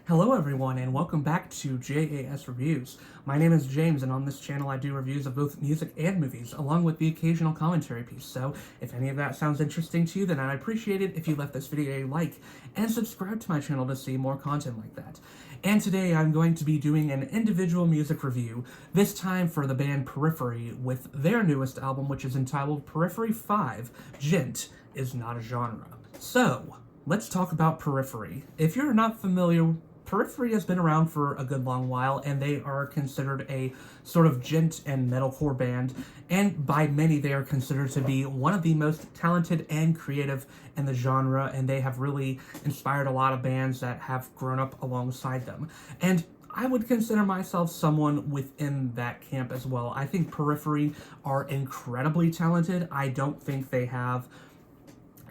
Hello everyone and welcome back to JAS Reviews. My name is James and on this channel I do reviews of both music and movies along with the occasional commentary piece, so if any of that sounds interesting to you then I'd appreciate it if you left this video a like and subscribe to my channel to see more content like that. And today I'm going to be doing an individual music review, this time for the band Periphery with their newest album, which is entitled Periphery 5, Djent is Not a Genre. So, let's talk about Periphery. If you're not familiar, Periphery has been around for a good long while, and they are considered a sort of djent and metalcore band, and by many they are considered to be one of the most talented and creative in the genre, and they have really inspired a lot of bands that have grown up alongside them. And I would consider myself someone within that camp as well. I think Periphery are incredibly talented. I don't think they have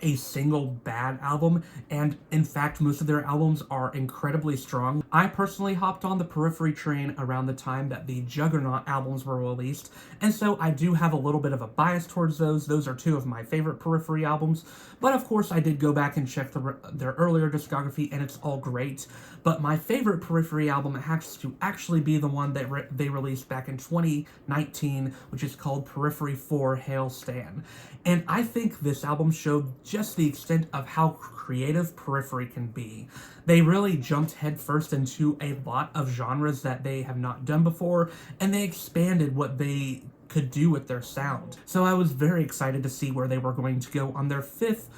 a single bad album, and in fact most of their albums are incredibly strong. I personally hopped on the Periphery train around the time that the Juggernaut albums were released, and so I do have a little bit of a bias towards those. Those are two of my favorite Periphery albums, but of course I did go back and check their earlier discography and it's all great. But my favorite Periphery album has to actually be the one that they released back in 2019, which is called Periphery 4 Hail Stan. And I think this album showed just the extent of how creative Periphery can be. They really jumped headfirst into a lot of genres that they have not done before, and they expanded what they could do with their sound. So I was very excited to see where they were going to go on their fifth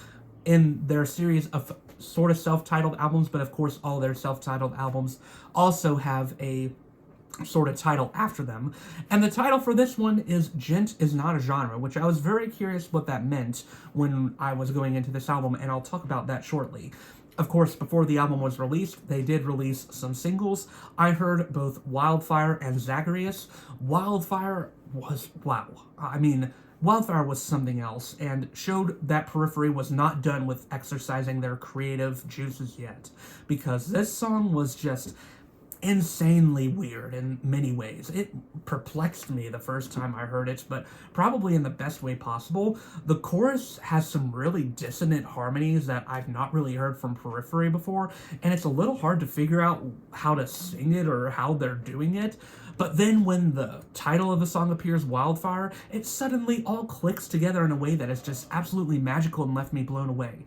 in their series of sort of self-titled albums, but of course all their self-titled albums also have a sort of title after them. And the title for this one is Djent is Not a Genre, which I was very curious what that meant when I was going into this album, and I'll talk about that shortly. Of course, before the album was released, they did release some singles. I heard both Wildfire and Zagreus. Wildfire was, wow. Wildfire was something else, and showed that Periphery was not done with exercising their creative juices yet, because this song was just insanely weird in many ways. It perplexed me the first time I heard it, but probably in the best way possible. The chorus has some really dissonant harmonies that I've not really heard from Periphery before, and it's a little hard to figure out how to sing it or how they're doing it. But then when the title of the song appears, Wildfire, it suddenly all clicks together in a way that is just absolutely magical and left me blown away.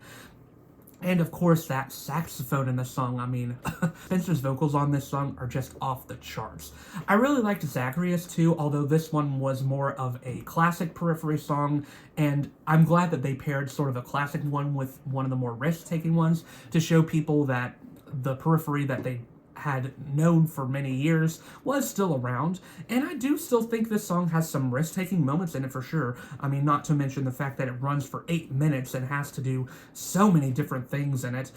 And of course, that saxophone in the song, Spencer's vocals on this song are just off the charts. I really liked Zagreus too, although this one was more of a classic Periphery song, and I'm glad that they paired sort of a classic one with one of the more risk-taking ones to show people that the Periphery that they had known for many years was still around, and I do still think this song has some risk-taking moments in it for sure. Not to mention the fact that it runs for 8 minutes and has to do so many different things in it.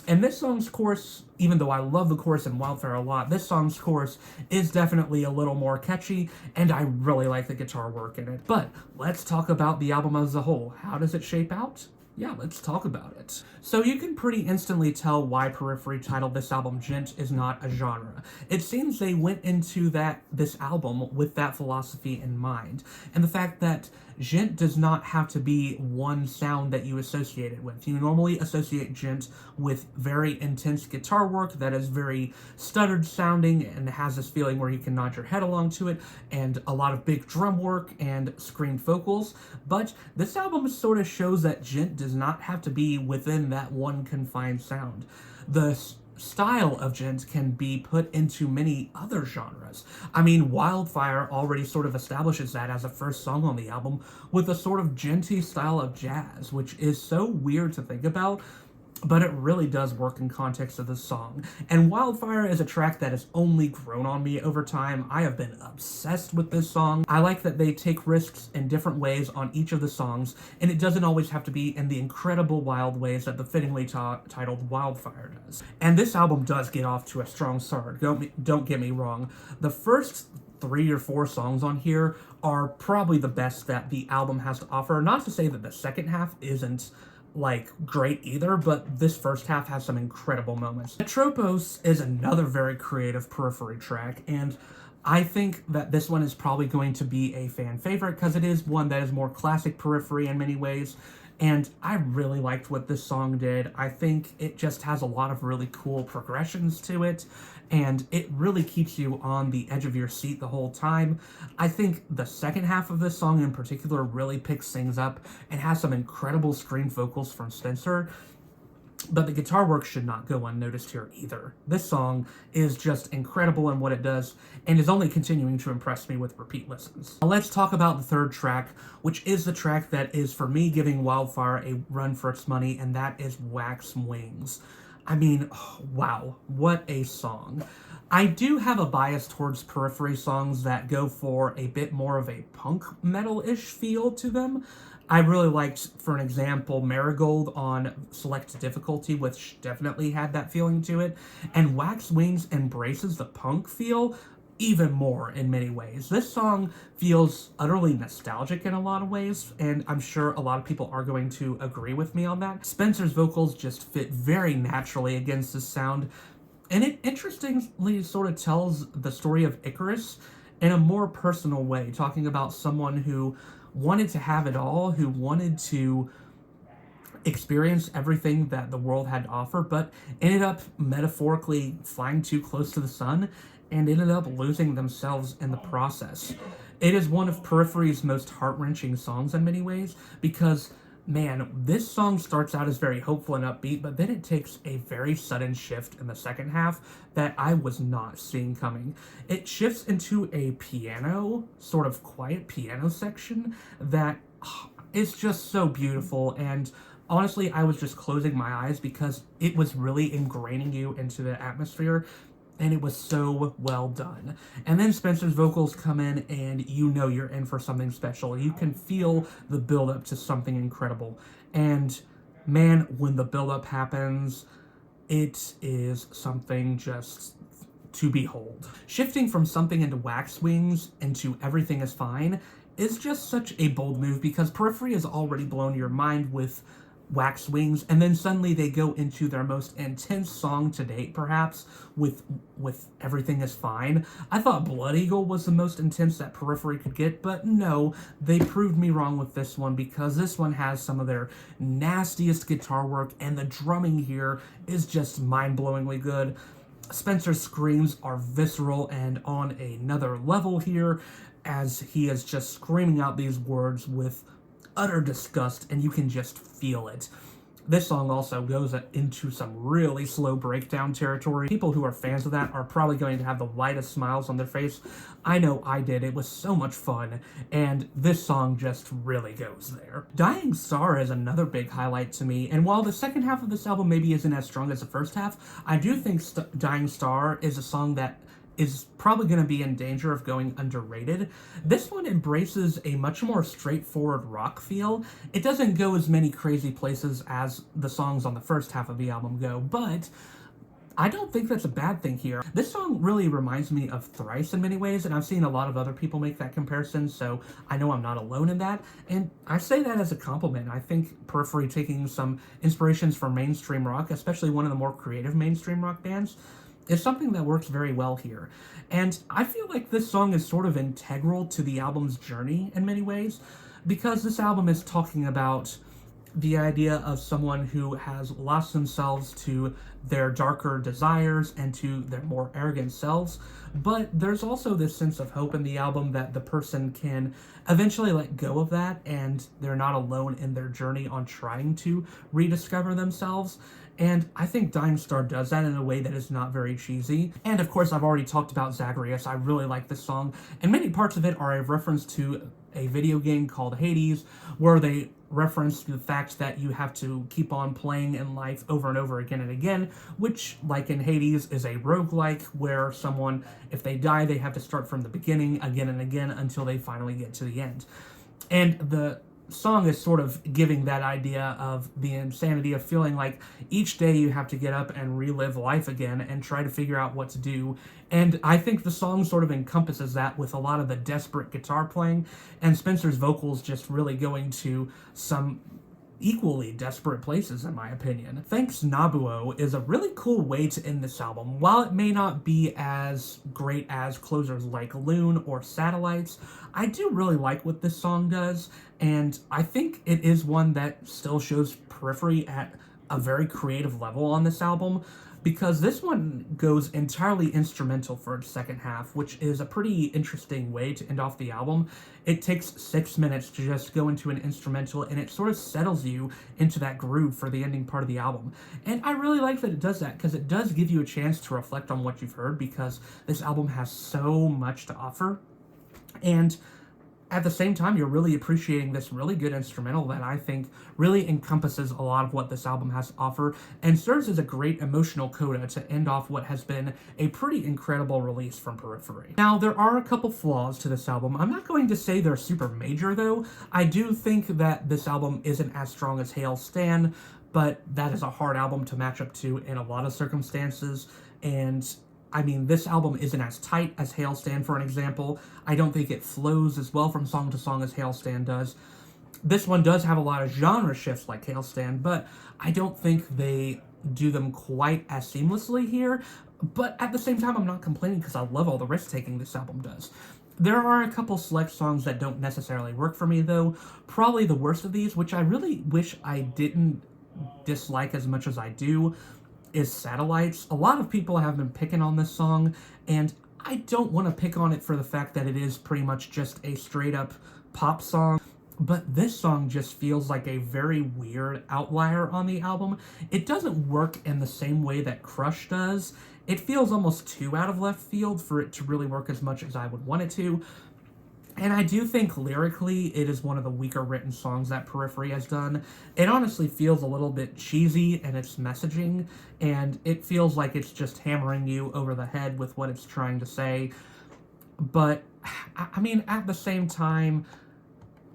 And this song's chorus, even though I love the chorus in Wildfire a lot, this song's chorus is definitely a little more catchy, and I really like the guitar work in it. But let's talk about the album as a whole. How does it shape out? Yeah, let's talk about it. So you can pretty instantly tell why Periphery titled this album Djent is Not a Genre. It seems they went into this album with that philosophy in mind, and the fact that djent does not have to be one sound that you associate it with. You normally associate djent with very intense guitar work that is very stuttered sounding and has this feeling where you can nod your head along to it, and a lot of big drum work and screamed vocals. But this album sort of shows that djent does not have to be within that one confined sound. The style of djent can be put into many other genres. Wildfire already sort of establishes that as a first song on the album with a sort of djenty style of jazz, which is so weird to think about, but it really does work in context of the song. And Wildfire is a track that has only grown on me over time. I have been obsessed with this song. I like that they take risks in different ways on each of the songs, and it doesn't always have to be in the incredible wild ways that the fittingly titled Wildfire does. And this album does get off to a strong start, don't get me wrong. The first 3 or 4 songs on here are probably the best that the album has to offer. Not to say that the second half isn't great either, but this first half has some incredible moments. Atropos is another very creative Periphery track, and I think that this one is probably going to be a fan favorite because it is one that is more classic Periphery in many ways. and I really liked what this song did. I think it just has a lot of really cool progressions to it, and it really keeps you on the edge of your seat the whole time. I think the second half of this song in particular really picks things up and has some incredible scream vocals from Spencer. But the guitar work should not go unnoticed here either. This song is just incredible in what it does and is only continuing to impress me with repeat listens. Now let's talk about the third track, which is the track that is, for me, giving Wildfire a run for its money, and that is Wax Wings. I mean, oh, wow, what a song. I do have a bias towards Periphery songs that go for a bit more of a punk metal-ish feel to them. I really liked, for an example, Marigold on Select Difficulty, which definitely had that feeling to it, and Wax Wings embraces the punk feel even more in many ways. This song feels utterly nostalgic in a lot of ways, and I'm sure a lot of people are going to agree with me on that. Spencer's vocals just fit very naturally against this sound, and it interestingly sort of tells the story of Icarus in a more personal way, talking about someone who wanted to have it all, who wanted to experience everything that the world had to offer, but ended up metaphorically flying too close to the sun and ended up losing themselves in the process. It is one of Periphery's most heart-wrenching songs in many ways because, man, this song starts out as very hopeful and upbeat, but then it takes a very sudden shift in the second half that I was not seeing coming. It shifts into a piano, sort of quiet piano section that is just so beautiful, and honestly, I was just closing my eyes because it was really ingraining you into the atmosphere, and it was so well done. And then Spencer's vocals come in, and you know you're in for something special. You can feel the build-up to something incredible. And man, when the build-up happens, it is something just to behold. Shifting from something into Wax Wings into Everything Is Fine is just such a bold move because Periphery has already blown your mind with Wax Wings, and then suddenly they go into their most intense song to date, perhaps, with Everything Is Fine. I thought Blood Eagle was the most intense that Periphery could get, but no, they proved me wrong with this one because this one has some of their nastiest guitar work, and the drumming here is just mind-blowingly good. Spencer's screams are visceral and on another level here, as he is just screaming out these words with utter disgust, and you can just feel it. This song also goes into some really slow breakdown territory. People who are fans of that are probably going to have the widest smiles on their face. I know I did. It was so much fun, and this song just really goes there. Dying Star is another big highlight to me, and while the second half of this album maybe isn't as strong as the first half, I do think Dying Star is a song that is probably going to be in danger of going underrated. This one embraces a much more straightforward rock feel. It doesn't go as many crazy places as the songs on the first half of the album go, but I don't think that's a bad thing here. This song really reminds me of Thrice in many ways, and I've seen a lot of other people make that comparison, so I know I'm not alone in that, and I say that as a compliment. I think Periphery taking some inspirations from mainstream rock, especially one of the more creative mainstream rock bands, is something that works very well here. And I feel like this song is sort of integral to the album's journey in many ways, because this album is talking about the idea of someone who has lost themselves to their darker desires and to their more arrogant selves, but there's also this sense of hope in the album that the person can eventually let go of that and they're not alone in their journey on trying to rediscover themselves. And I think Dying Star does that in a way that is not very cheesy. And of course, I've already talked about Zagreus. I really like this song, and many parts of it are a reference to a video game called Hades, where they reference the fact that you have to keep on playing in life over and over again and again, which, like in Hades, is a roguelike where someone, if they die, they have to start from the beginning again and again until they finally get to the end. And the song is sort of giving that idea of the insanity of feeling like each day you have to get up and relive life again and try to figure out what to do. And I think the song sort of encompasses that with a lot of the desperate guitar playing and Spencer's vocals just really going to some equally desperate places, in my opinion. Thanks Nabuo is a really cool way to end this album. While it may not be as great as closers like Loon or Satellites, I do really like what this song does, and I think it is one that still shows Periphery at a very creative level on this album, because this one goes entirely instrumental for its second half, which is a pretty interesting way to end off the album. It takes 6 minutes to just go into an instrumental, and it sort of settles you into that groove for the ending part of the album. And I really like that it does that, because it does give you a chance to reflect on what you've heard, because this album has so much to offer. And at the same time, you're really appreciating this really good instrumental that I think really encompasses a lot of what this album has to offer and serves as a great emotional coda to end off what has been a pretty incredible release from Periphery. Now, there are a couple flaws to this album. I'm not going to say they're super major, though. I do think that this album isn't as strong as Hail Stan, but that is a hard album to match up to in a lot of circumstances, and I mean, this album isn't as tight as Hail Stan, for an example. I don't think it flows as well from song to song as Hail Stan does. This one does have a lot of genre shifts like Hail Stan, but I don't think they do them quite as seamlessly here. But at the same time, I'm not complaining because I love all the risk-taking this album does. There are a couple select songs that don't necessarily work for me, though. Probably the worst of these, which I really wish I didn't dislike as much as I do, is Satellites. A lot of people have been picking on this song, and I don't want to pick on it for the fact that it is pretty much just a straight-up pop song, but this song just feels like a very weird outlier on the album. It doesn't work in the same way that Crush does. It feels almost too out of left field for it to really work as much as I would want it to. And I do think lyrically it is one of the weaker written songs that Periphery has done. It honestly feels a little bit cheesy in its messaging, and it feels like it's just hammering you over the head with what it's trying to say. But, I mean, at the same time,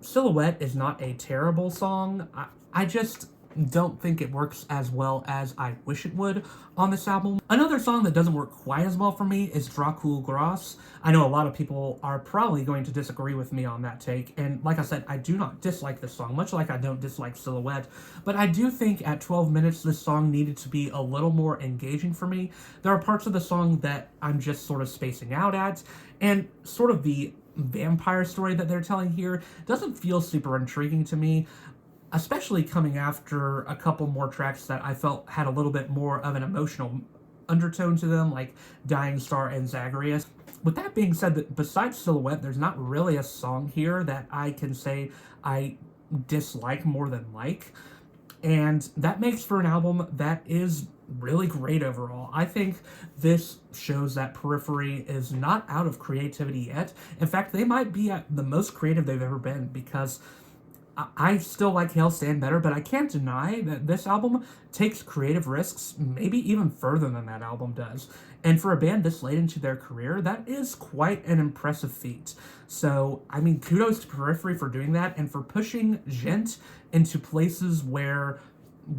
Silhouette is not a terrible song. I just don't think it works as well as I wish it would on this album. Another song that doesn't work quite as well for me is Dracul Gras. I know a lot of people are probably going to disagree with me on that take, and like I said, I do not dislike this song, much like I don't dislike Silhouette, but I do think at 12 minutes this song needed to be a little more engaging for me. There are parts of the song that I'm just sort of spacing out at, and sort of the vampire story that they're telling here doesn't feel super intriguing to me, especially coming after a couple more tracks that I felt had a little bit more of an emotional undertone to them, like Dying Star and Zagreus. With that being said, that besides Silhouette, there's not really a song here that I can say I dislike more than like, and that makes for an album that is really great overall. I think this shows that Periphery is not out of creativity yet. In fact, they might be at the most creative they've ever been, because I still like Hail Stan better, but I can't deny that this album takes creative risks maybe even further than that album does. And for a band this late into their career, that is quite an impressive feat. So, I mean, kudos to Periphery for doing that and for pushing Djent into places where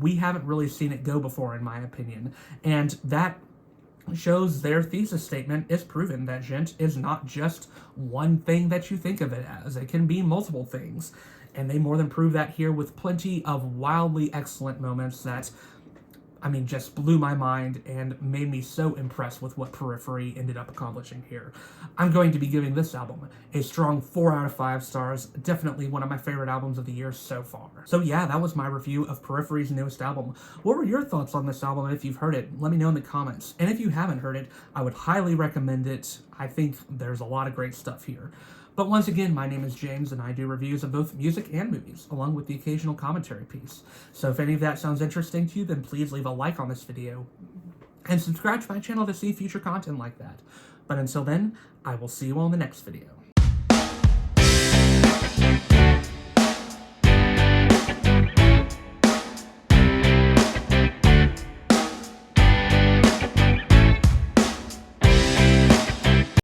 we haven't really seen it go before, in my opinion. And that shows their thesis statement is proven, that Djent is not just one thing that you think of it as. It can be multiple things. And they more than prove that here with plenty of wildly excellent moments that, I mean, just blew my mind and made me so impressed with what Periphery ended up accomplishing here. I'm going to be giving this album a strong 4 out of 5 stars. Definitely one of my favorite albums of the year so far. So yeah, that was my review of Periphery's newest album. What were your thoughts on this album? If you've heard it, let me know in the comments. And if you haven't heard it, I would highly recommend it. I think there's a lot of great stuff here. But once again, my name is James, and I do reviews of both music and movies, along with the occasional commentary piece. So if any of that sounds interesting to you, then please leave a like on this video, and subscribe to my channel to see future content like that. But until then, I will see you all in the next video.